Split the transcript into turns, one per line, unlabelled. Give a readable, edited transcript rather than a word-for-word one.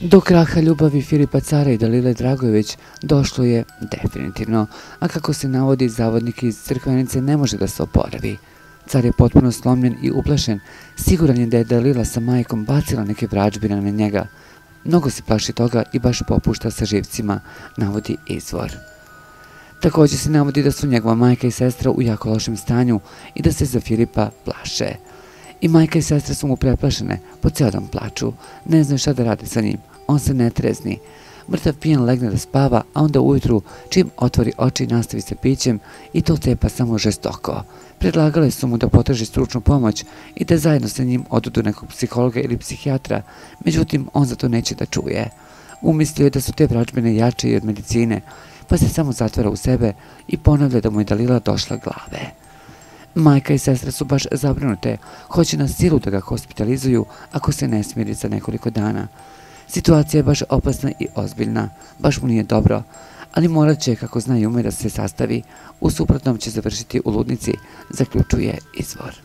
Do kraha ljubavi Filipa Cara i Dalile Dragojević došlo je definitivno, a kako se navodi, zavodnik iz Crkvenice ne može da se oporavi. Car je potpuno slomljen i uplašen, siguran je da je Dalila sa majkom bacila neke vrađbine na njega. Mnogo se plaši toga i baš popušta sa živcima, navodi izvor. Također se navodi da su njegova majka i sestra u jako lošem stanju i da se za Filipa plaše. I majka i sestra su mu preplašene, po ceo dan plaču, ne znaju šta da rade sa njim, on se ne trezni. Mrtav pijan legne da spava, a onda ujutru, čim otvori oči, nastavi sa pićem i to cepa samo žestoko. Predlagale su mu da potraži stručnu pomoć i da zajedno sa njim odu do nekog psihologa ili psihijatra, međutim on za to neće da čuje. Umislio je da su te vražbine jače i od medicine, pa se samo zatvara u sebe i ponavlja da mu je Dalila došla glave. Majka i sestra su baš zabrinute, hoće na silu da ga hospitalizuju ako se ne smiri za nekoliko dana. Situacija je baš opasna i ozbiljna, baš mu nije dobro, ali morat će, kako zna i ume, da se sastavi, u suprotnom će završiti u ludnici, zaključuje izvor.